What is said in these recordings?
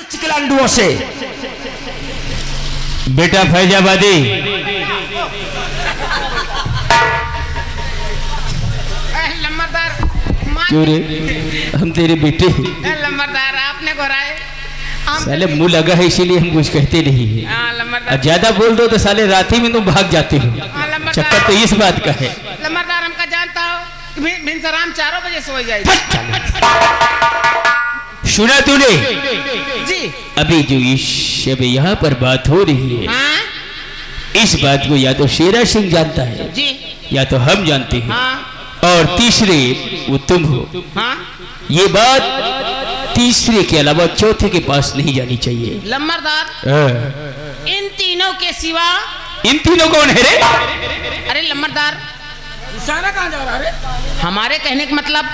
चिकलांडुओं से। बेटा फैजाबादी, क्यों रे? हम तेरे बेटे। लंबरदार आपने घोराए साले मुंह लगा है इसीलिए हम कुछ कहते नहीं है। ज्यादा बोल दो तो साले रात ही में तुम भाग जाते हो। चक्कर तो इस बात का है। लंबरदार हमका जानता हो भिनसराम 4 बजे सो जाए। सुना तूने? जी। अभी जो अभी यहाँ पर बात हो रही है, हाँ? इस बात को या तो शेरा सिंह जानता है जी। या तो हम जानते हैं। हाँ? और तीसरे वो तुम हो। हाँ? ये बात तीसरे के अलावा चौथे के पास नहीं जानी चाहिए। लंबरदार इन तीनों के सिवा। इन तीनों कौन है रे? अरे लंबरदार सारा कहाँ जा रहा है? हमारे कहने का मतलब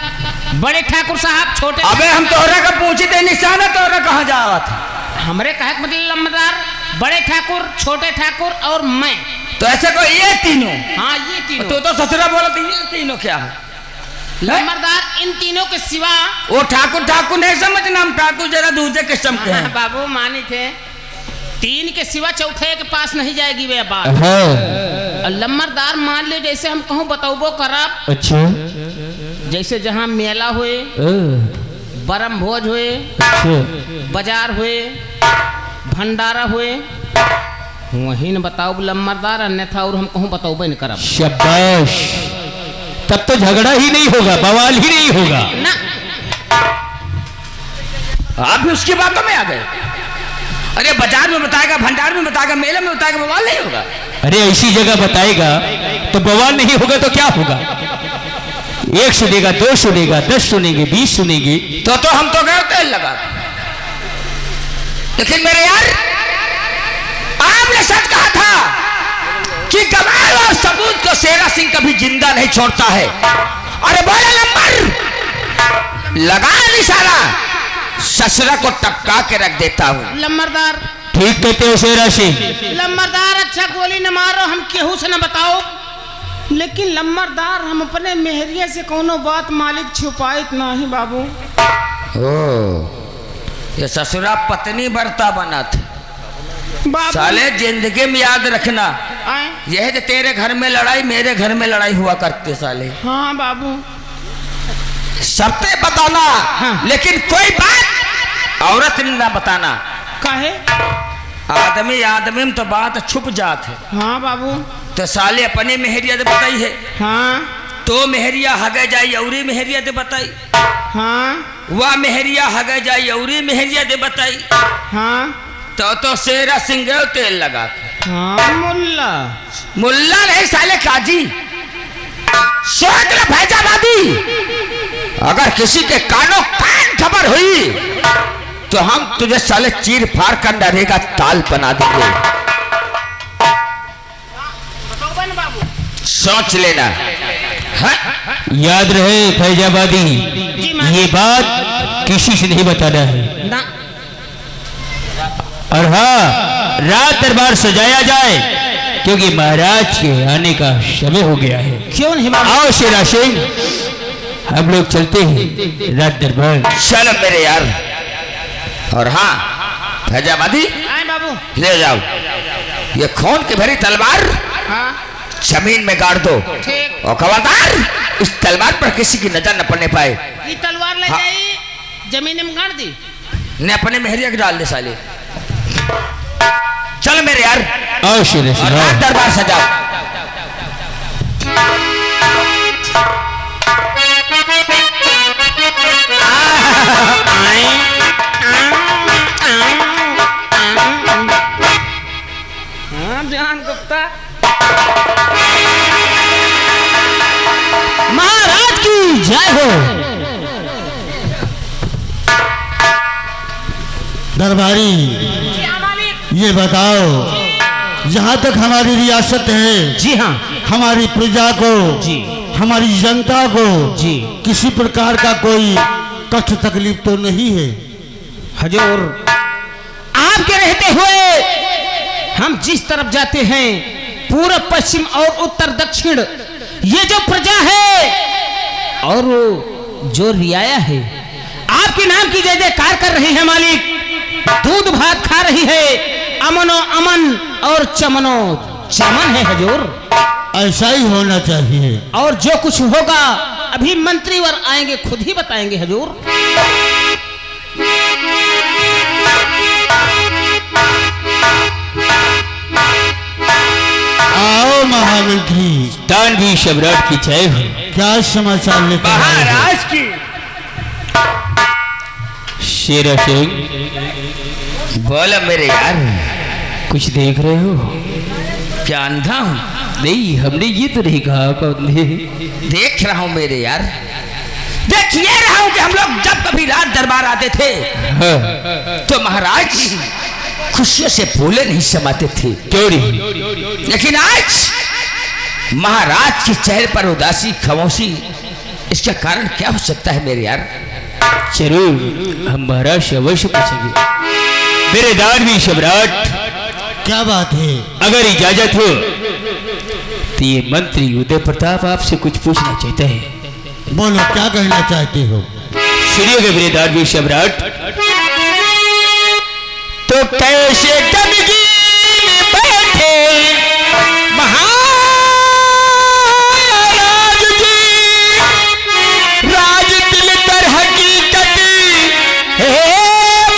बड़े ठाकुर साहब, छोटे। अबे हम तोहरा का पूछे थे निशाना, तोहरा कहाँ जा रहा था? हमारे कहे का मतलब लंबरदार बड़े ठाकुर, छोटे ठाकुर और मैं। तो ऐसे को ये तीनों? हाँ ये तीनों। तो ससुरा बोला तो ये तीनों क्या है? लंबरदार इन तीनों के सिवा। वो ठाकुर ठाकुर नहीं समझना, हम ठाकुर जरा दूसरे किस्म के हैं। बाबू मानी थे, 3 के सिवा चौथे के पास नहीं जाएगी वे बात। लंबरदार मान ले जैसे हम कहूँ बताओ करब। अच्छा। जैसे जहाँ मेला हुए, बरम भोज हुए, बाजार हुए, भंडारा हुए, वहीं न बताओ लंबरदार, अन्यथा और हम कहूँ बताओ नहीं करब। शाबाश, तब तो झगड़ा ही नहीं होगा, बवाल ही नहीं होगा ना। आप भी उसकी बातों में आ गए। अरे बाजार में बताएगा, भंडार में बताएगा, मेले में बताएगा, बवाल नहीं होगा। अरे ऐसी जगह बताएगा तो बवाल नहीं होगा तो क्या होगा? 1 सुनेगा, 2 सुनेगा, 10 सुनेंगे, 20 सुनेंगे। तो हम तो गए तेल लगा। लेकिन मेरे यार, आपने सच कहा था कि गवाह और सबूत को शेरा सिंह कभी जिंदा नहीं छोड़ता है। अरे बोले नंबर लगा निशाना, ससुरा को टपका के रख देता हूँ। लंबरदार ठीक कहते हो शेरा सिंह। लंबरदार अच्छा गोली न मारो, हम केहू से न बताओ। लेकिन लंबरदार हम अपने मेहरिया से कोनो बात मालिक छुपाइत नहीं बाबू। ये ससुरा पत्नी बरता बना था। बाबू साले जिंदगी में याद रखना, आए? यह जो तेरे घर में लड़ाई मेरे घर में लड़ाई हुआ करते साले। हाँ बाबू। सबसे बताना। हाँ। लेकिन कोई बात औरत ने ना बताना। काहे? आदमी आदमी में तो बात छुप जात है। हाँ बाबू। तो साले अपने मेहरिया दे बताई है। हाँ तो मेहरिया हगे जाई औरी मेहरिया दे बताई। हाँ वह मेहरिया हगे जाई औरी मेहरिया दे बताई। हाँ तो शेरा सिंह गए तेल लगा के। हाँ मुल्ला। मुल्ला नहीं साले काजी। सोच ले फैजाबादी, अगर किसी के कानों कान खबर हुई तो हम तुझे साले चीर फाड़ कर नरेगा ताल बना देंगे। सोच लेना। हाँ? याद रहे फैजाबादी, ये बात किसी से नहीं बताना है ना। और हाँ, रात दरबार सजाया जाए क्योंकि महाराज के आने का समय हो गया है। क्यों नहीं? आओ शेरा सिंह, हम लोग चलते हैं रात दरबार। चलो मेरे यार। और हाँ फैजाबादी, आए बाबू। ले जाओ ये खून की भरी तलवार, हाँ जमीन में गाड़ दो। ठीक। और खबरदार इस तलवार पर किसी की नजर न पड़ने पाए। ये तलवार ले हाँ। जाई जमीन में गाड़ दी। ने अपने मेहरिया के डाल दे साले। चलो मेरे यार, आओ शेरा सिंह, और रात दरबार सजाओ। हाँ ध्यान गुप्ता। महाराज की जय हो। दरबारी, ये बताओ, जहाँ तक हमारी रियासत है, जी हाँ हमारी प्रजा को, जी, हमारी जनता को जी, किसी प्रकार का कोई कष्ट तकलीफ तो नहीं है? हजूर आपके रहते हुए हम जिस तरफ जाते हैं, पूर्व पश्चिम और उत्तर दक्षिण, ये जो प्रजा है और जो रियाया है आपके नाम की जय जयकार कर रही है मालिक। दूध भात खा रही है, अमनो अमन और चमनो चमन है हजूर। ऐसा ही होना चाहिए। और जो कुछ होगा अभी मंत्रीवर आएंगे, खुद ही बताएंगे हजूर। आओ महामंत्री। दानवीर सम्राट की जय हो। क्या समाचार लेकर आए हो? महाराज की शेरा सिंह, बोला मेरे यार, कुछ देख रहे हो? क्या अंधा हूँ? नहीं, हमने ये तो नहीं कहा। आपने देख रहा हूँ मेरे यार, देख ये रहा हूँ कि हम लोग जब कभी रात दरबार आते थे तो महाराज खुशियों से बोले नहीं समाते थे। क्यों नहीं? लेकिन आज महाराज के चेहरे पर उदासी, खामोशी, इसका कारण क्या हो सकता है मेरे यार? जरूर हम महाराज से अवश्य पूछेंगे। मेरे दानवीर सम्राट, क्या बात है? अगर इजाजत हो तो ये मंत्री उदय प्रताप आपसे कुछ पूछना चाहता है। बोलो, क्या कहना चाहते हो? सुनिएगा मेरे दानवीर सम्राट। तो कैसे गमगी में बैठे महाराज जी, राज दिल पर हकीकत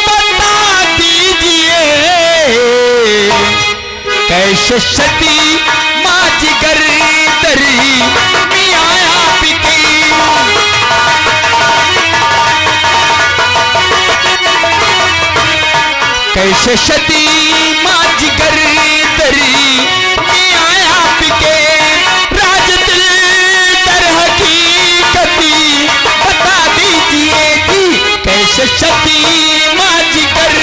बता दीजिए। कैसे सती माँ जिगर तरी मियाँ आपकी, कैसे सती माँ जिगर तरी मियाँ आपके, राज दिल दर हकीकती बता दीजिए कि कैसे सती माँ जिगर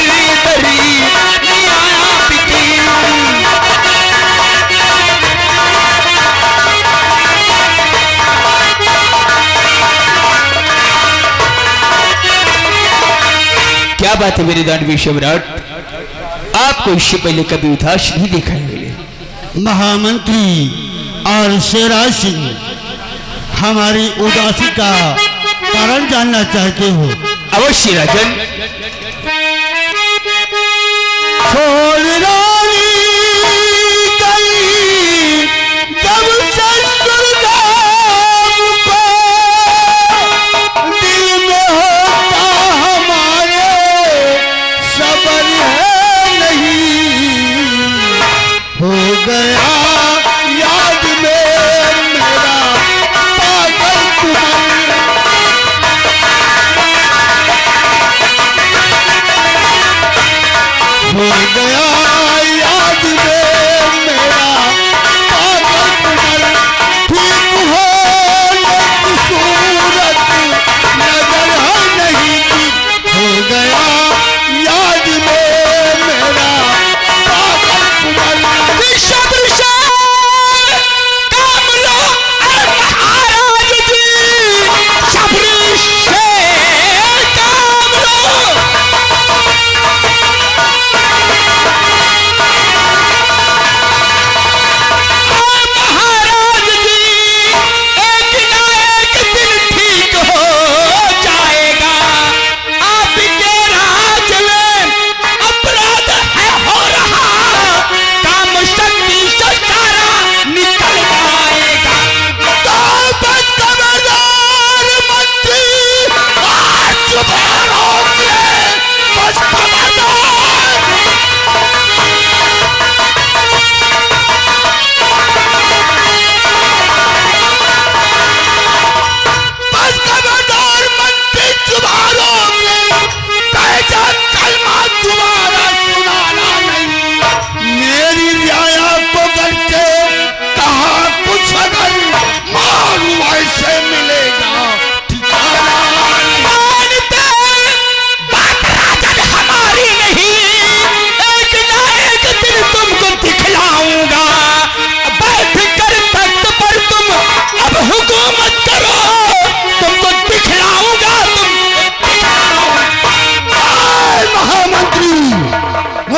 तरी मियाँ आपकी। क्या बात है मेरे दानवीर सम्राट, आपको इससे पहले कभी उदास नहीं देखा है मैंने। महामंत्री और शेरा सिंह, हमारी उदासी का कारण जानना चाहते हो? अवश्य राजन। छोड़ रानी गई जब ससुरधाम को, दिल में होता हमारे सबर है नहीं, हो गया याद में मेरा पागल तुम्हारा। हो गया याद में मेरा पागल तुम्हारा। ठीक हो लेकिन सूरत नजर है नहीं की, हो गया याद में मेरा पागल तुम्हारा।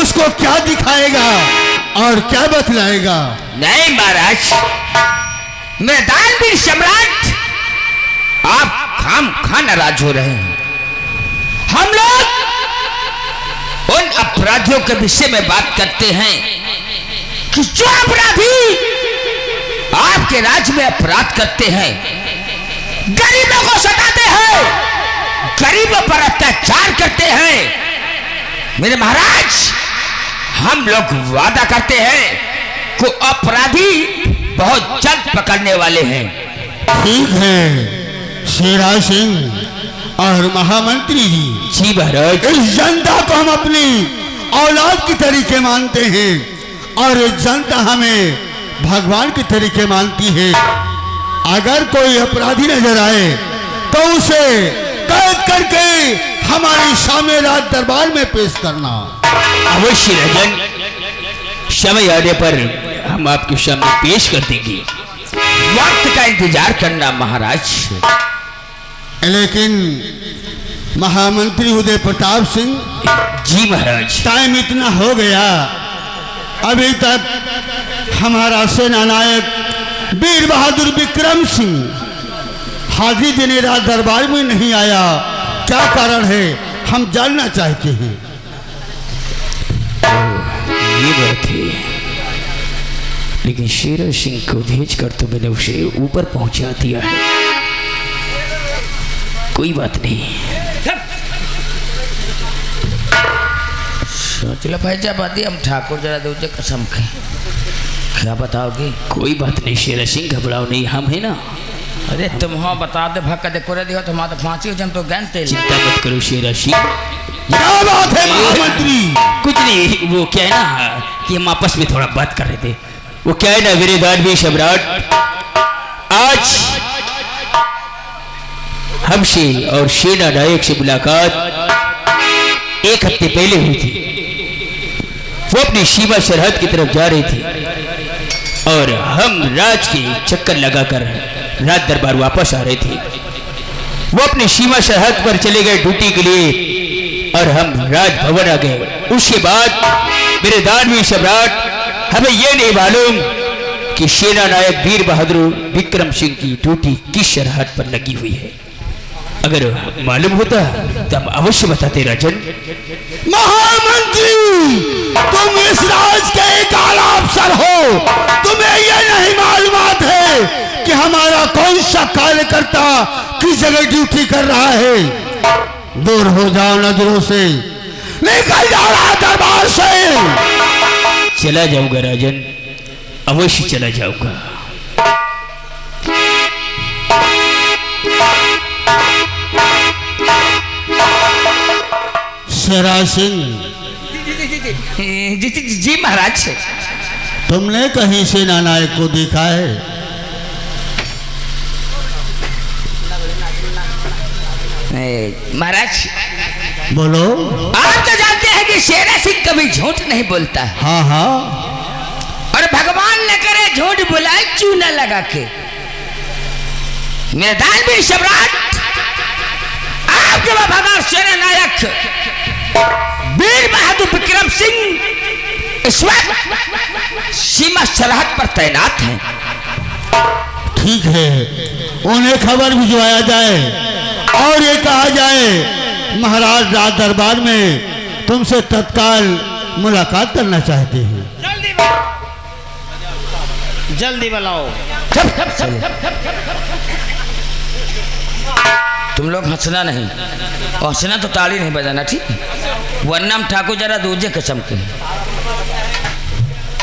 उसको क्या दिखाएगा और क्या बतलाएगा? नहीं महाराज, मैं दानवीर सम्राट, आप खाम खा नाराज हो रहे हैं। हम लोग उन अपराधियों के विषय में बात करते हैं कि जो अपराधी आपके राज्य में अपराध करते हैं, गरीबों को सताते हैं, गरीबों पर अत्याचार करते हैं, मेरे महाराज हम लोग वादा करते हैं कि अपराधी बहुत जल्द पकड़ने वाले हैं। ठीक है शेरा सिंह और महामंत्री जी। जी महाराज। इस जनता को हम अपनी औलाद की तरीके मानते हैं और इस जनता हमें भगवान की तरीके मानती है। अगर कोई अपराधी नजर आए तो उसे कैद करके हमारे सामने राज दरबार में पेश करना। अवश्य राजन, समय आने पर हम आपके सामने पेश कर देंगे। वक्त का इंतजार करना महाराज। लेकिन महामंत्री उदय प्रताप सिंह, जी महाराज। टाइम इतना हो गया, अभी तक हमारा सेना नायक वीर बहादुर विक्रम सिंह हाजी दिन रात दरबार में नहीं आया। क्या कारण है हम जानना चाहते हैं। ये बात है, लेकिन शेर सिंह को भेज कर तो मैंने उसे ऊपर पहुंचा दिया है। कोई बात नहीं। सोच लो भाई, जब आदि हम ठाकुर जरा दूजे कसम के क्या बताओगे? कोई बात नहीं शेर सिंह, घबराओ नहीं, हम है ना। अरे तुम हो बता दे, भक्का दे कोरे दियो तो तो फांसी हो, जम तो गनते। चिंता मत करो शेर सिंह। क्या बात है महामंत्री? कुछ नहीं, वो क्या है ना कि हम आपस में थोड़ा बात कर रहे थे। वो क्या है ना वीरदानवी सम्राट, आज हमसे और सेना नायक से मुलाकात एक हफ्ते पहले हुई थी। वो अपनी सीमा सरहद की तरफ जा रही थी और हम राज के चक्कर लगाकर राज दरबार वापस आ रहे थे। वो अपनी सीमा सरहद पर चले गए ड्यूटी के लिए और हम राजभवन आ गए। उसके बाद मेरे दानवी सम्राट, हमें यह नहीं मालूम कि सेना नायक वीर बहादुर विक्रम सिंह की ड्यूटी किस सरहद पर लगी हुई है। अगर मालूम होता तो हम अवश्य बताते राजन। महामंत्री, तुम इस राज के एक आला अफसर हो, तुम्हें यह नहीं मालूमात है कि हमारा कौन सा कार्यकर्ता किस जगह ड्यूटी कर रहा है। दूर हो जाओ नजरों से, निकल जाओ राज दरबार से। चला जाऊंगा राजन, अवश्य चला जाऊंगा। शेरा सिंह, जी महाराज। तुमने कहीं सेना नायक को देखा है? महाराज बोलो। आप तो जानते हैं कि शेरा सिंह कभी झूठ नहीं बोलता है। हाँ हाँ। और भगवान न करे झूठ बुलाए चूना लगा के। मेरे दानवीर सम्राट, आपके वफादार सेना नायक वीर बहादुर विक्रम सिंह इस वक्त सीमा सरहद पर तैनात हैं। ठीक है, उन्हें खबर भिजवाया जाए और ये कहा जाए महाराज राज दरबार में तुमसे तत्काल मुलाकात करना चाहते हैं। जल्दी बुलाओ। तुम लोग हंसना नहीं, और हंसना तो ताली नहीं बजाना, ठीक है? वरना हम ठाकुर जरा दूजे कसम के।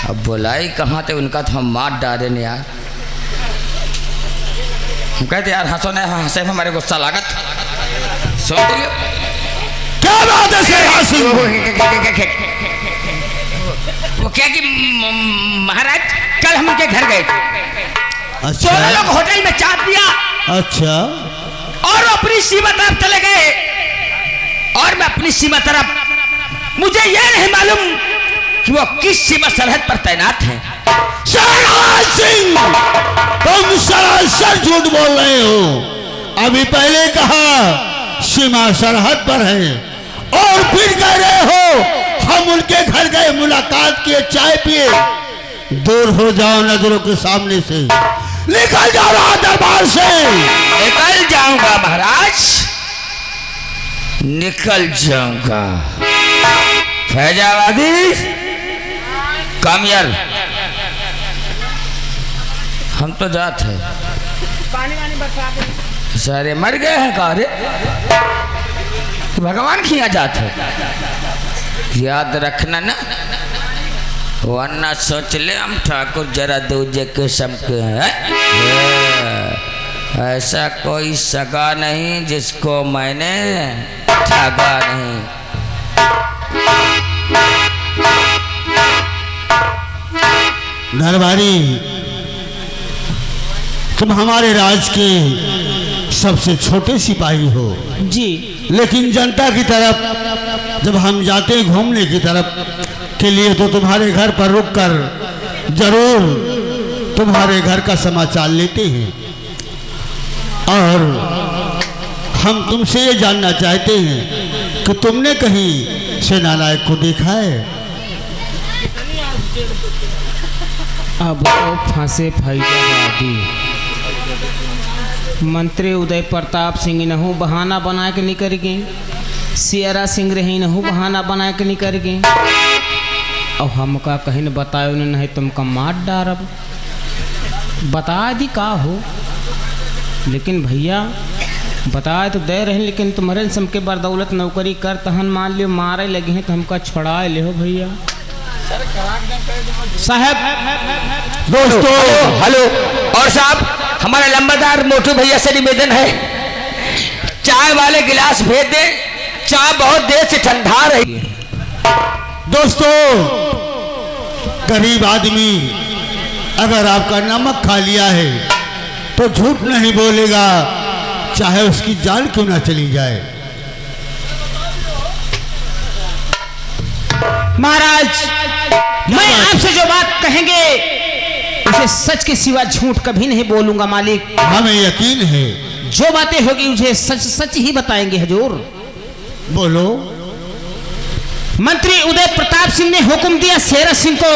अब बुलाई कहाँ थे उनका, तो हम मार डाले ने यार। हम कहते यार हंसो नहीं, हंसे में हमारे गुस्सा लागत। सुन लियो क्या बात है शेरा सिंह? वो क्या कि महाराज कल हम उनके घर गए थे। अच्छा। दोनों लोग होटल में चाय पिया अच्छा। और अपनी सीमा तरफ चले गए और मैं अपनी सीमा तरफ। मुझे यह नहीं मालूम कि वो किस सीमा सरहद पर तैनात है। शेरा सिंह, तुम सरासर झूठ बोल रहे हो। अभी पहले कहा सीमा सरहद पर है और फिर कह रहे हो हम उनके घर गए, मुलाकात किए, चाय पिए। दूर हो जाओ नजरों के सामने से, निकल जाओ राज दरबार से। निकल जाऊंगा महाराज, निकल जाऊंगा। फैजाबादी कम यार, हम तो जात है। पानी वानी बरसा दे। सारे मर गए हैं का रे? भगवान की यहाँ जात है, याद रखना ना, वरना सोच ले हम ठाकुर जरा दूजे किस्म के हैं। ऐसा कोई सगा नहीं जिसको मैंने ठगा नहीं। दरबारी, तुम हमारे राज के सबसे छोटे सिपाही हो जी। लेकिन जनता की तरफ जब हम जाते हैं घूमने की तरफ के लिए तो तुम्हारे घर पर रुककर जरूर तुम्हारे घर का समाचार लेते हैं। और हम तुमसे ये जानना चाहते हैं कि तुमने कहीं सेनानायक को देखा है? अब तो फंसे फैजाबादी। मंत्री उदय प्रताप सिंह नहू बहाना बना के निकल गए, सियरा सिंह रही नहू बहाना बना के निकल गए, और हमका कहीं न बतायो नहीं, तुमका मार डारब। बता दी का हो, लेकिन भैया बताए तो दे रहे, लेकिन तुम्हारे सम के बदौलत नौकरी कर तहन मान लियो मारे लगे हैं तो हमका छोड़ा ले हो भैया साहब। दोस्तों हेलो, और साहब हमारे लंबादार मोटू भैया से निवेदन है, चाय वाले गिलास भेज दे, चाय बहुत देर से ठंडा रही है। दोस्तों, गरीब आदमी अगर आपका नमक खा लिया है तो झूठ नहीं बोलेगा, चाहे उसकी जान क्यों ना चली जाए। महाराज, मैं आपसे जो बात कहेंगे उसे सच के सिवा झूठ कभी नहीं बोलूंगा मालिक। हमें यकीन है। जो बातें होगी मुझे सच सच ही बताएंगे हजूर। बोलो। मंत्री उदय प्रताप सिंह ने हुक्म दिया शेरा सिंह को,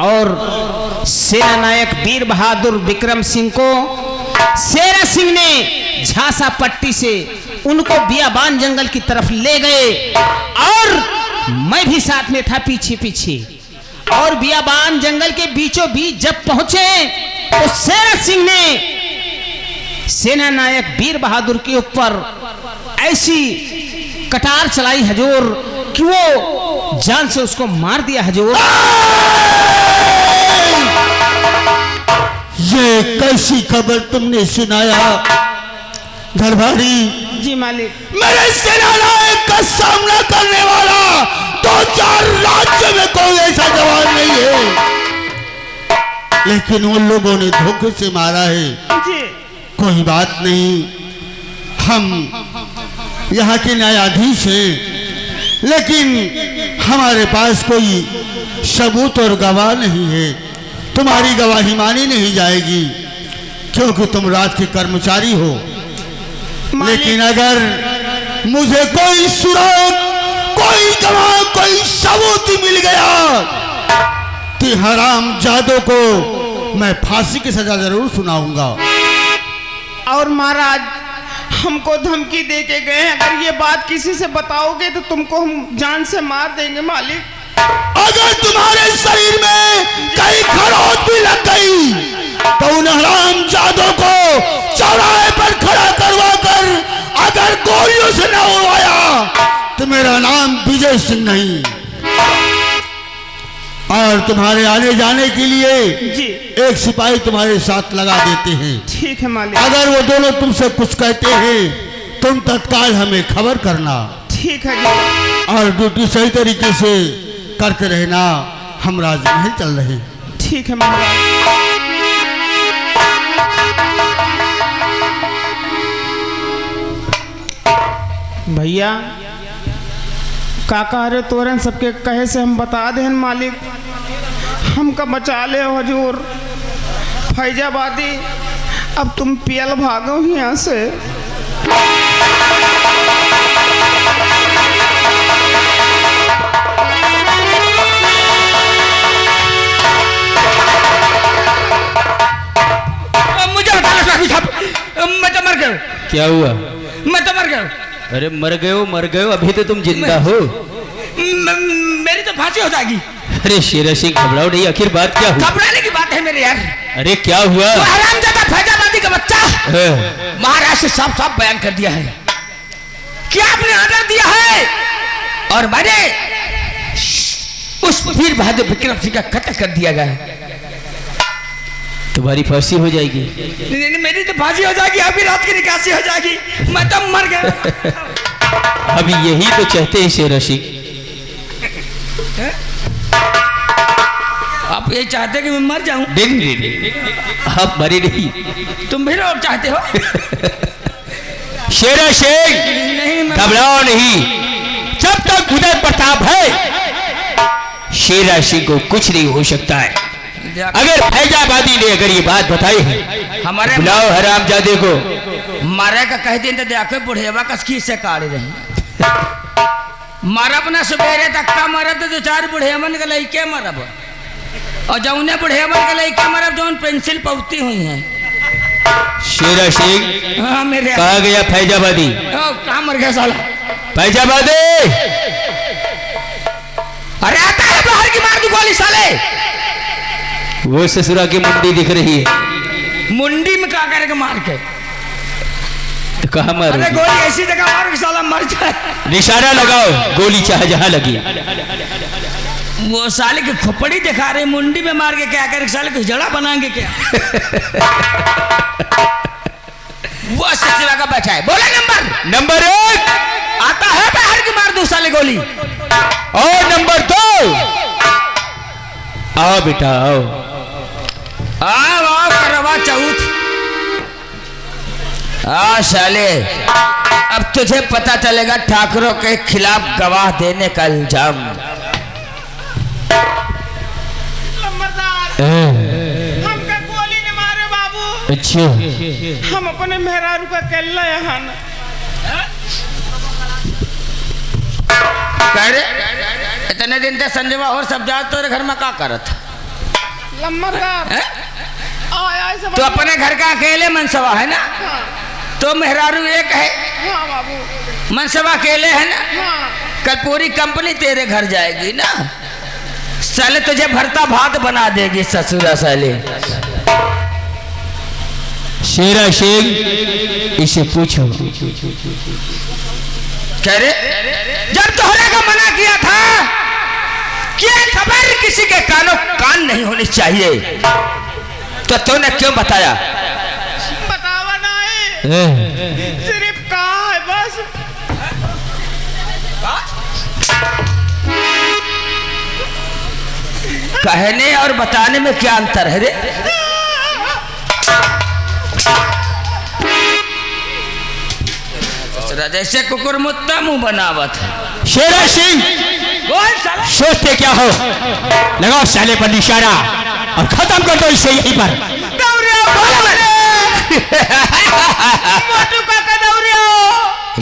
और सेना नायक वीर बहादुर विक्रम सिंह को शेरा सिंह ने झांसा पट्टी से उनको बियाबान जंगल की तरफ ले गए, और मैं भी साथ में था पीछे पीछे। और बियाबान जंगल के बीचों बीच जब पहुंचे तो शेरा सिंह ने सेना नायक वीर बहादुर के ऊपर ऐसी कटार चलाई हजूर कि वो जान से उसको मार दिया हजूर। ये कैसी खबर तुमने सुनाया दरबारी? जी मालिक। मेरे सेनानायक का सामना करने वाला 2-4 राज्य में कोई ऐसा जवान नहीं है, लेकिन उन लोगों ने धोखे से मारा है। जी। कोई बात नहीं, हम यहाँ के न्यायाधीश हैं, लेकिन हमारे पास कोई सबूत और गवाह नहीं है। तुम्हारी गवाही मानी नहीं जाएगी क्योंकि तुम राज के कर्मचारी हो। लेकिन अगर मुझे कोई सुराग, कोई गवाह, कोई सबूत मिल गया तो हराम जादों को मैं फांसी की सजा जरूर सुनाऊंगा। और महाराज, हमको धमकी दे के गए, अगर ये बात किसी से बताओगे तो तुमको हम जान से मार देंगे मालिक। अगर तुम्हारे शरीर में कहीं खरोंच भी लग गई तो उन हराम जादों को चौराहे पर खड़ा करवा कर अगर गोलियों से न उड़वाया तो मेरा नाम विजय सिंह नहीं। और तुम्हारे आने जाने के लिए जी। एक सिपाही तुम्हारे साथ लगा देते हैं। ठीक है मालिक। अगर वो दोनों तुमसे कुछ कहते हैं तुम तत्काल हमें खबर करना। ठीक है जी। और ड्यूटी सही तरीके से करते रहना, हम राजमहल चल रहे। ठीक है महाराज। भैया काका रे तोरन सबके कहे से हम बता दें मालिक, हमका बचा ले हजूर। फैजाबादी, अब तुम पियल भागो यहाँ से। मुझे बताना साहब साहब, मैं तो मर गया। क्या हुआ? मैं तो मर गया। अरे मर गए हो, अभी तो तुम जिंदा हो। मेरी तो फांसी हो जाएगी। अरे शेरा सिंह घबराओ नहीं, आखिर बात क्या हुई? घबराने की बात है मेरे यार। अरे क्या हुआ? वो हरामजादा फैजाबादी का बच्चा महाराज से साफ साफ बयान कर दिया है कि आपने ऑर्डर दिया है और मैंने उस वीर बहादुर विक्रम सिंह का कत्ल कर दिया गया। तुम्हारी फांसी हो जाएगी। मेरी तो फांसी हो जाएगी, अभी रात की निकासी हो जाएगी, मैं तो मर गया। अभी यही तो चाहते हैं शेरा सिंह। आप ये चाहते कि मैं मर जाऊं? नहीं, आप मरे नहीं, तुम भी और चाहते हो। शेरा सिंह नहीं घबराओ नहीं, जब तक उदय प्रताप है शेरा सिंह को कुछ नहीं हो सकता है। अगर फैजाबादी ने अगर ये बात बताई है, हमारे बुलाओ हरामजादे को। मारे का कह दिन तो देखो बुढ़ेवा कसकी से काढ़ रही मरब ना सुबेरे तक का मरब तो चार बुढ़ेवन के लइके मरब और जौने बुढ़ेवन के लइके मरब जौन पेंसिल पौती हुई है। शेरा सिंह हाँ मेरे कहा गया फैजाबादी? कहाँ मर गया साला फैजाबादी? अरे आता है बाहर की मार दी गोली साले। वो ससुरा की मुंडी दिख रही है। मुंडी में क्या करेगा मार के? तो कहा मार? अरे गोली ऐसी जगह मारो कि साला मर जाए। निशाना लगाओ, गोली चाहे जहां लगी। वो साले की खोपड़ी दिखा रहे, मुंडी में मार के क्या करेगा? साले को जड़ा बनाएंगे क्या? वो ससुरा का बचा है। बोला नंबर 1 आता है बाहर की मार दो साले गोली। और नंबर 2 आओ बेटा आओ। आओ करवा चौथ। साले अब तुझे पता चलेगा ठाकुरों के खिलाफ गवाह देने का इल्जाम। हमका गोली ने मारे बाबू। अच्छा, हम अपने मेहरारू का केला यहाँ इतने दिन से संजय और सब जात तो घर में क्या करत? तो अपने घर का अकेले मनसवा है ना? तो मेहरारू एक है, मनसवा अकेले है ना? कल पूरी कंपनी तेरे घर जाएगी ना? साले तुझे भरता भात बना देगी ससुरा साले। शेरा सिंह इसे पूछो। कह रे जब तोहरे को मना किया था कि खबर किसी के कान नहीं होनी चाहिए, तो तूने क्यों बताया? बतावा नहीं, सिर्फ कहा है बस। कहने और बताने में क्या अंतर है रे? जैसे कुकुर मुत्ता मुंह बनावत है। शेरा सिंह सोचते क्या हो? लगाओ साले पर निशाना और खत्म कर दो इसे यहीं पर।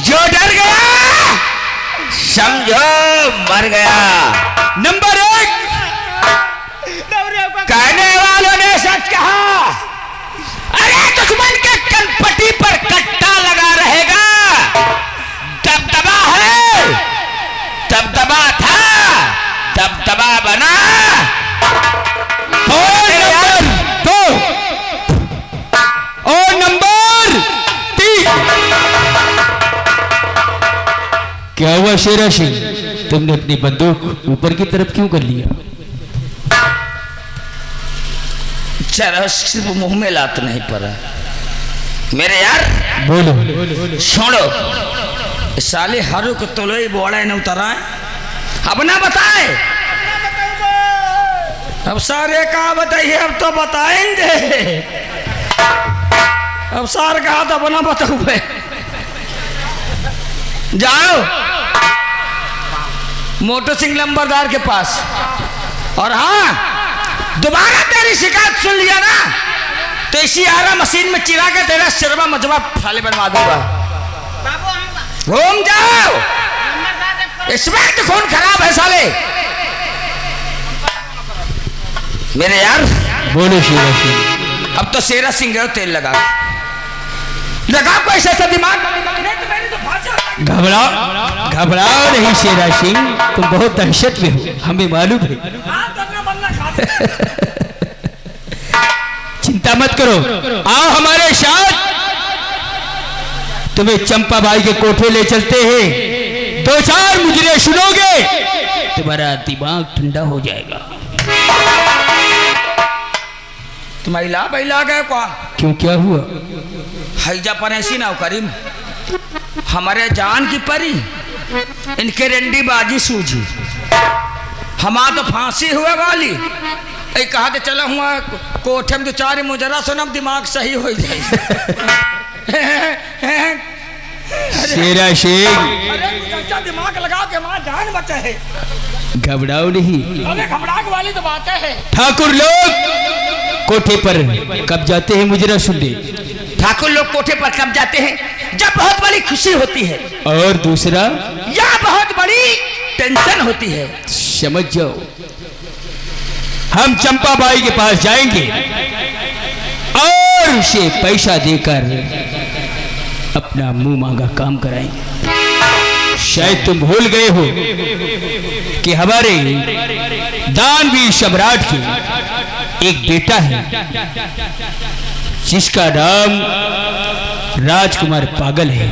जो डर गया समझो मर गया। नंबर 1 कहने वालों ने सच कहा। अरे दुश्मन के कनपट्टी पर कट्टा लगा रहेगा। दबदबा है, दबदबा था, दबदबा बना। और नंबर 3 क्या हुआ शेरा सिंह? तुमने अपनी बंदूक ऊपर की तरफ क्यों कर लिया? चलो मुंह में लात नहीं पड़ा मेरे यार। बोलो। छोड़ो साले हरू को तोलोई बोड़ा न उतरा अब ना बताए। अब सारे कहा बताइए, अब तो बताएंगे। अब सार कहा तो बना बताओ। जाओ मोटू सिंह लंबरदार के पास, और हाँ दोबारा तेरी शिकायत सुन लिया ना तो इसी आरा मशीन में चिरा के तेरा शर्मा मजबा फाले बनवा दूंगा। घूम जाओ, इसमें तो खून खराब है साले मेरे यार। बोलो शेरा सिंह। अब तो शेरा सिंह गए तेल लगा। लगा को ऐसा सा दिमाग। घबराओ नहीं शेरा सिंह, तुम बहुत दहशत में हो, हमें मालूम है। चिंता मत करो, आओ हमारे साथ, तुम्हें चंपा बाई के कोठे ले चलते हैं। 2-4 मुजरे सुनोगे, तुम्हारा दिमाग ठंडा हो जाएगा। तुम्हारी ला बैला गए कौन? क्यों, क्या हुआ? हैजा पर ऐसी ना करीम, हमारे जान की परी, इनके रंडी बाजी सूझी, हमारा तो फांसी हुआ वाली। ऐ कहा तो चला हुआ कोठे में 2-4 मुजरा सुनम, दिमाग सही हो जाए। शेरा शेख, दिमाग लगा के हमारा जान बचा है। घबराओ नहीं। अरे घबराहट वाली तो बात है। ठाकुर लोग कोठे पर कब जाते हैं, मुजरा सुन ले। ठाकुर लोग कोठे पर कब जाते हैं? जब बहुत बड़ी खुशी होती है, और दूसरा या बहुत बड़ी टेंशन होती है। समझ जाओ, हम चंपा बाई के पास जाएंगे और उसे पैसा देकर अपना मुंह मांगा काम कराएंगे। शायद तुम भूल गए हो कि हमारे दानवीर सम्राट के एक बेटा है जिसका नाम राजकुमार पागल है।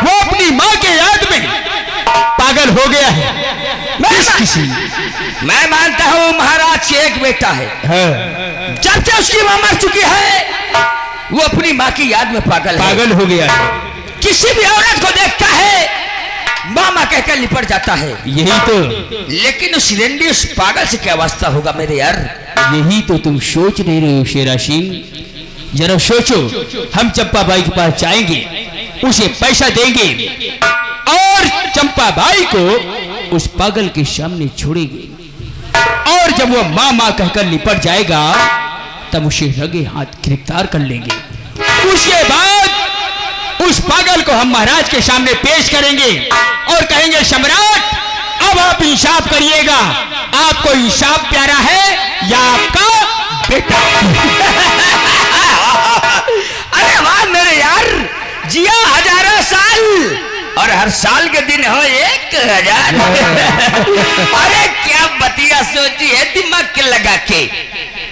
वो अपनी मां के याद में पागल हो गया है। मैं मानता हूँ महाराज के एक बेटा है। हाँ। जब से उसकी मां मर चुकी है, वो अपनी मां की याद में पागल हो गया है। किसी भी औरत को देखता है, मामा कहकर लिपट जाता है। यही तो, लेकिन उस रंडी उस पागल से क्या वास्ता होगा मेरे यार? यही तो तुम सोच नहीं रहे हो शेरा सिंह। जरा सोचो, हम चंपा बाई के पास जाएंगे, उसे पैसा देंगे और चंपा बाई को उस पागल के सामने छोड़ेंगे, और जब वो माँ माँ कहकर लिपट जाएगा तब उसे रगे हाथ गिरफ्तार कर लेंगे। उसके बाद उस पागल को हम महाराज के सामने पेश करेंगे और कहेंगे, सम्राट अब आप इंसाफ करिएगा, आपको इंसाफ प्यारा है या आपका बेटा? अरे वाह मेरे यार, जिया हजारों साल और हर साल के दिन हो 1000। अरे क्या बतिया सोची है दिमाग के लगा के।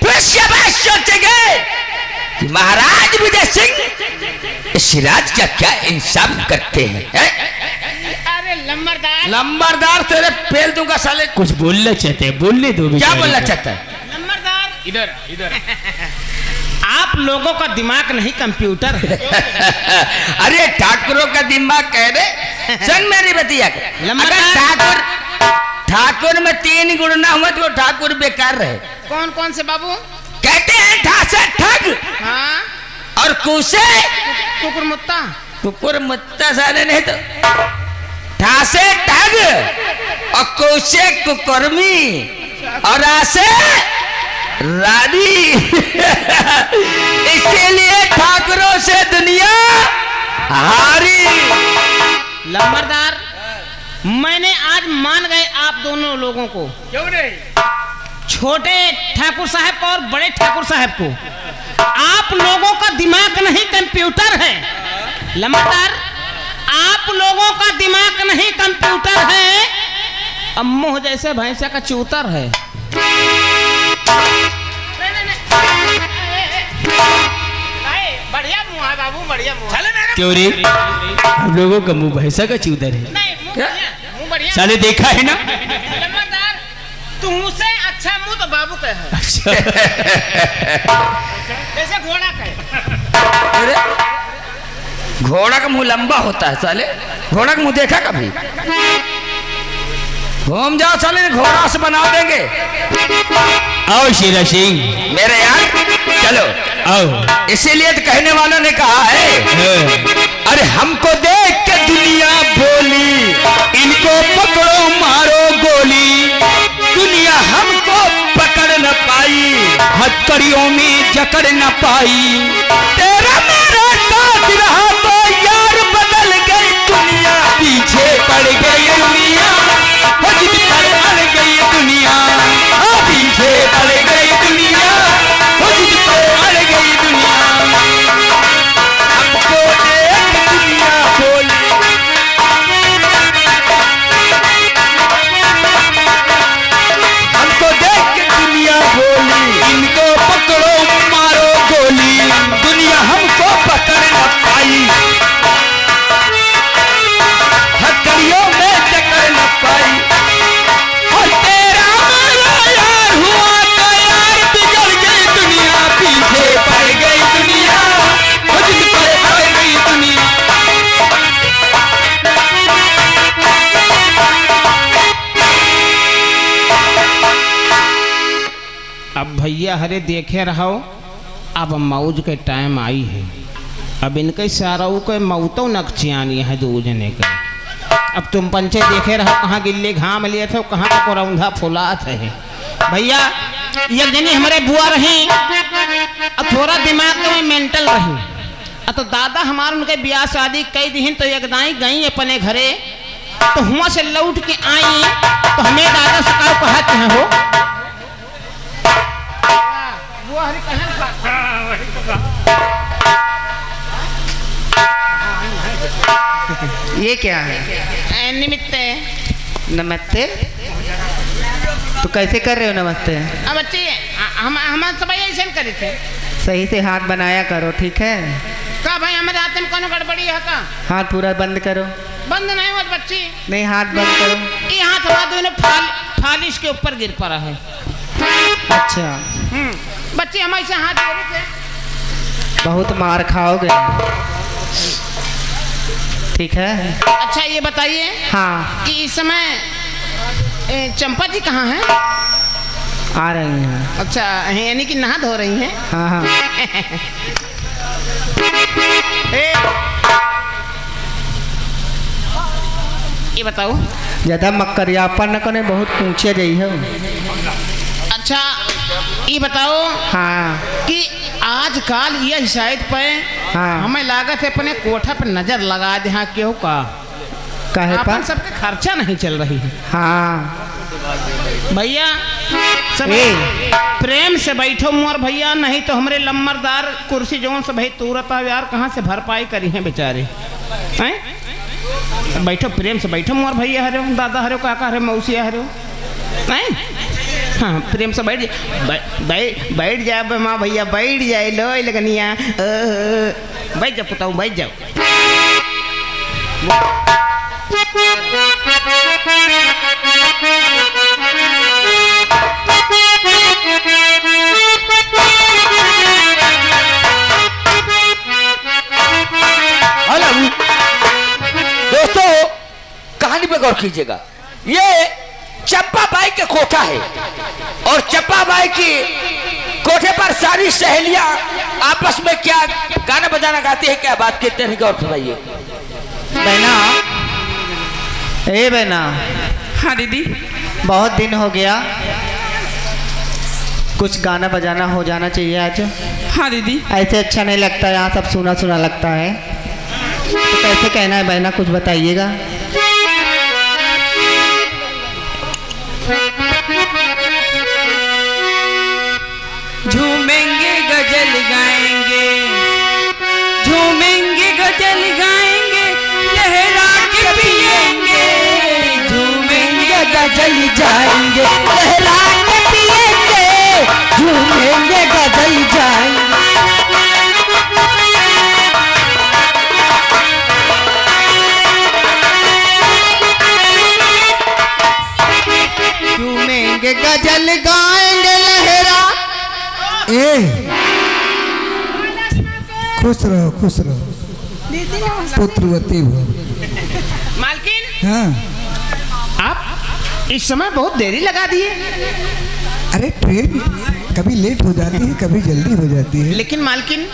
फिर शाबाश सोचेंगे कि महाराज विजय सिंह इस राज का क्या इंसाफ करते हैं, है? अरे लंबरदार तेरे फेल दूंगा साले। कुछ बोलना चाहते हैं, बोलने दो। क्या बोलना चाहता है? नंबरदार इधर आप लोगों का दिमाग नहीं कंप्यूटर है। अरे ठाकुरों का दिमाग कह रहे, सुन मेरी बतिया। अगर ठाकुर में 3 गुण ना हुआ तो ठाकुर बेकार रहे। कौन कौन से बाबू? कहते हैं ठासे ठग, हाँ, और कूसे कुकुर मुत्ता सारे नहीं तो ठासे ठग और कूसे कुकुरमी और आसे रानी। इसीलिए ठाकुरों से दुनिया हारी। लंबरदार, मैंने आज मान गए आप दोनों लोगों को। क्यों नहीं? छोटे ठाकुर साहब को और बड़े ठाकुर साहब को। आप लोगों का दिमाग नहीं कंप्यूटर है। लंबरदार, आप लोगों का दिमाग नहीं कंप्यूटर है, अम्मो जैसे भैंसा का चूतर है। बढ़िया मुंह है बाबू, बढ़िया मुंह। क्यों रे, हम लोगों का मुंह भैंसा का चूदर है? मुंह बढ़िया। साले देखा है ना? लंबरदार, तुमसे अच्छा मुंह तो बाबू का है। जैसे घोड़ा का है। अरे घोड़ा का मुंह लंबा होता है साले। घोड़ा का मुंह देखा कभी? घूम जाओ साले, घोड़ा से बना देंगे। आओ शेरा सिंह, मेरे यार चलो आओ। इसीलिए तो कहने वालों ने कहा है, अरे हमको देख के दुनिया बोली, इनको पकड़ो मारो गोली, दुनिया हमको पकड़ न पाई, हथकड़ियों में जकड़ न पाई। तेरा मेरा साथ रहा तो यार बदल गई दुनिया, पीछे पड़ गई दुनिया, जिद पर अड़ गई दुनिया, पीछे पड़ गई दुनिया, जिद पर अड़ गई दुनिया। हमको भैया हरे देखे रहो, अब मौज के टाइम आई है। अब इनके सारा के मऊतो नक्चियानी है दो जने का। अब तुम पंचे देखे रहो, कहाँ गिल्ले घाम लिए थे, कहाँ का कोरौंधा फुलात है। भैया एक जनी हमारे बुआ रही, अब थोड़ा दिमाग में मेंटल रही। अब तो दादा हमारे उनके ब्याह शादी कई दिन तो एक दाई गई अपने घरे, तो हुआ से लौट के आई तो हमें दादा से कहा कहते हैं हो वो हरी ये क्या है? निमित्त नमस्ते। तो कैसे कर रहे हो नमस्ते? अब बच्चे हम सब ऐसे करे थे। सही से हाथ बनाया करो, ठीक है? का भाई हमारे हाथ में कौन गड़बड़ी है का? हाथ पूरा बंद करो। बंद नहीं हुआ बच्ची। नहीं, हाथ बंद करो। ये हाथ हमारा दोनों फालिश के ऊपर गिर पड़ा है। अच्छा, बच्चे हम ऐसे हाथ जोड़े थे। बहुत मार खाओगे, ठीक है? अच्छा ये बताइए हाँ, कि इस समय चंपा जी कहाँ हैं? आ रही हैं। अच्छा, यानी कि नहा धो रही हैं। हाँ हाँ। ये बताओ, ज्यादा मक्करियापन न कने, बहुत पूछे गई है। अच्छा ये बताओ हाँ कि आजकल ये शायद पे हाँ। हमें लागत है अपने कोठा पे नजर लगा दे। हाँ क्यों का कहे अपन पर? सबके खर्चा नहीं चल रही है हाँ भैया। सब ए। प्रेम से बैठो मोर भैया, नहीं तो हमारे लम्बरदार कुर्सी जो से भाई तुरंत यार कहाँ से भरपाई करी है बेचारे हैं। बैठो प्रेम से बैठो मोर भैया हरे, दादा हरे, काका हरे, मौसी हरे हैं। हाँ प्रेम से बैठ जाए माँ भैया, बैठ जाए लो लगनिया, बैठ जाओ पुताऊ, बैठ जाओ। दोस्तों कहानी पे गौर कीजिएगा, ये चंपा बाई के कोठा है और चंपा बाई की कोठे पर सारी सहेलियां आपस में क्या गाना बजाना गाती है, क्या बात करते हैं, गौर सुनाइए। बहना, ए बहना। हाँ दीदी। बहुत दिन हो गया, कुछ गाना बजाना हो जाना चाहिए आज। हाँ दीदी। ऐसे अच्छा नहीं लगता, यहाँ सब सुना सुना लगता है। तो कैसे कहना है बहना, कुछ बताइएगा। झूमेंगे गजल गाएंगे, झूमेंगे गजल गाएंगे, लहरा के पिएंगे, झूमेंगे गजल जाएंगे, लहरा के पिएंगे, झूमेंगे गजल जाएंगे। झूमेंगे गजल गाएंगे, लहरा। ए खुश रहो पुत्रवती भव। मालकिन हाँ, आप इस समय बहुत देरी लगा दिए। अरे ट्रेन कभी लेट हो जाती है, कभी जल्दी हो जाती है। लेकिन मालकिन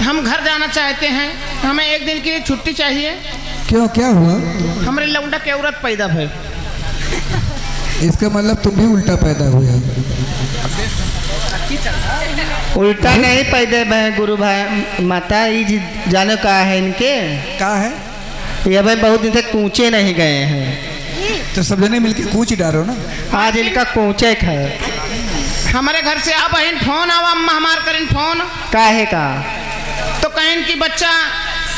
हम घर जाना चाहते हैं, हमें एक दिन की छुट्टी चाहिए। क्यों, क्या हुआ? हमारे लौंडा के औरत पैदा भय। इसका मतलब तुम भी उल्टा पैदा हुए। उल्टा नहीं पैदे भाई, गुरु भाई माता ही जाने का है इनके। कहा है ये भाई बहुत दिन से कूचे नहीं गए हैं, तो सब जने मिलके कूच डालो ना। आज इनका कूचे है। हमारे घर से आ बहन फोन आवा, अम्मा हमार करें फोन, काहे का? तो कहें कि बच्चा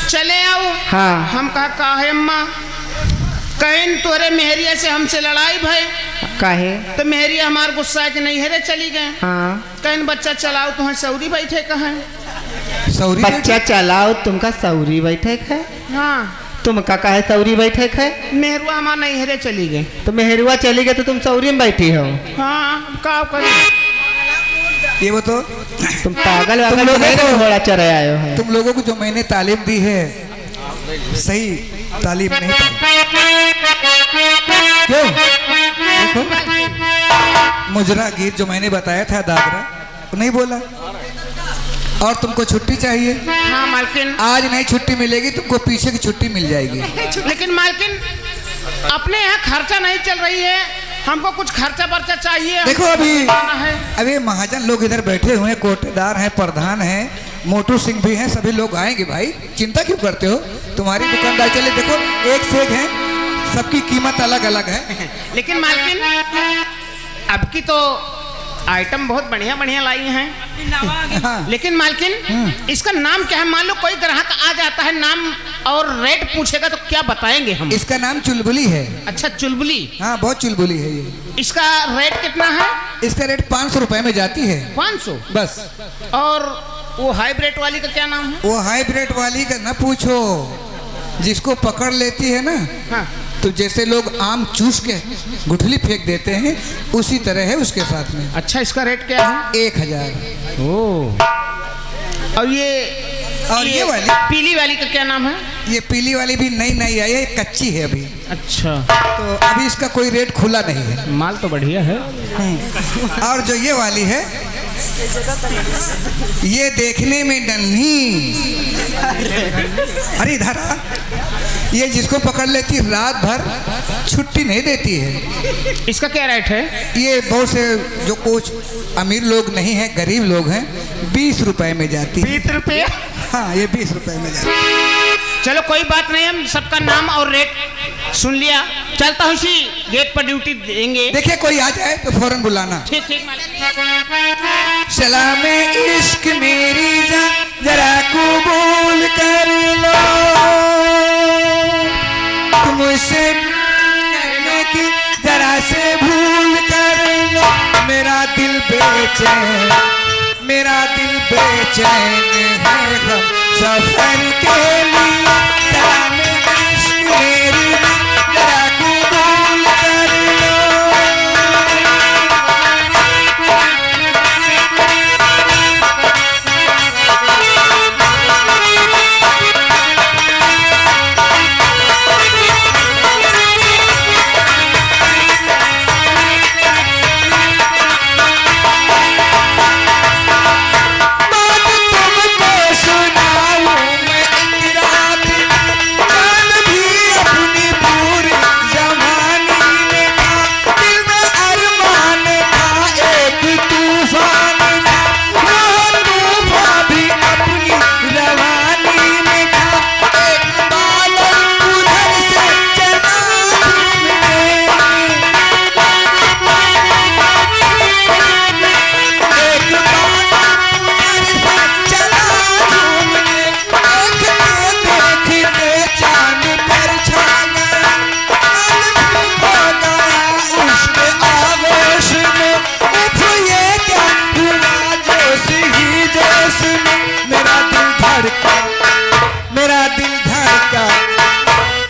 चले आओ। हाँ। हम कहा है अम्मा? कहें तोरे मेहरिया से हमसे लड़ाई भय, काहे? तो मेहरिया हमार गुस्सा के नहीं हेरे चली गए। हाँ। कहें बच्चा चलाओ, तुम्हें सऊरी बैठे कहें। सौरी बच्चा चलाओ, तुमका सौरी बैठक है। हाँ, तुमका काहे सौरी बैठक है? मेहरुआ हमार नहीं हेरे चली गई। तो मेहरुआ चली गई तो तुम सौरी में बैठी हो। हाँ का करें? ये वो तो तुम पागल तुम वागल लोगों नहीं को- घोड़ा चढ़े आए हो। तुम लोगों को जो मैंने तालीम दी है, सही तालीम नहीं पाई। क्यों? देखो मुजरा गीत जो मैंने बताया था दादरा, वो नहीं बोला। और तुमको छुट्टी चाहिए? हाँ मालकिन। आज नहीं छुट्टी मिलेगी, तुमको पीछे की छुट्टी मिल जाएगी। लेकिन मालकिन अपने यहाँ खर्चा नहीं चल रही है, हमको कुछ खर्चा बर्चा चाहिए। देखो अभी महाजन लोग इधर बैठे हुए हैं, कोटेदार हैं, प्रधान हैं, मोटू सिंह भी हैं, सभी लोग आएंगे भाई, चिंता क्यों करते हो? तुम्हारी दुकानदार चले, देखो एक से एक है, सबकी कीमत अलग अलग है। लेकिन मालकिन अब की तो आइटम बहुत बढ़िया बढ़िया लाई हैं। हाँ। लेकिन मालकिन इसका नाम क्या है? मान लो कोई ग्राहक आ जाता है, नाम और रेट पूछेगा तो क्या बताएंगे हम? इसका नाम चुलबुली है। अच्छा चुलबुली। हाँ बहुत चुलबुली है ये। इसका रेट कितना है? इसका रेट 500 रुपए में जाती है। 500 बस। और वो हाइब्रिड वाली का क्या नाम है? वो हाइब्रिड वाली का ना पूछो, जिसको पकड़ लेती है ना, हाँ। तो जैसे लोग आम चूस के गुठली फेंक देते हैं, उसी तरह है उसके साथ में। अच्छा इसका रेट क्या है? 1000। ओह। और ये वाली पीली वाली का क्या नाम है? ये पीली वाली भी नई नई आई है, कच्ची है अभी। अच्छा तो अभी इसका कोई रेट खुला नहीं है। माल तो बढ़िया है। और जो ये वाली है, ये देखने में नन्ही, अरे इधर आ, ये जिसको पकड़ लेती रात भर छुट्टी नहीं देती है। इसका क्या रेट है? ये बहुत से जो कुछ अमीर लोग नहीं हैं, गरीब लोग हैं, 20 रुपए में जाती है। 20 रुपये? हाँ ये 20 रुपए में जाती है। चलो कोई बात नहीं, हम सबका नाम और रेट सुन लिया, चलता हूँ इसी गेट पर ड्यूटी देंगे। देखिए कोई आ जाए तो फौरन बुलाना। ठीक ठीक मालिक। सलामे इश्क मेरी जान जरा कबूल कर लो, तुम मुझसे कहने की जरा से भूल कर लो, मेरा दिल बेचैन, मेरा दिल बेचैन है हम सफर के लिए, सलामे इश्क मेरी जान जरा कबूल कर लो।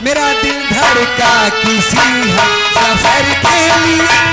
मेरा दिल धड़का किसी सफर के लिए।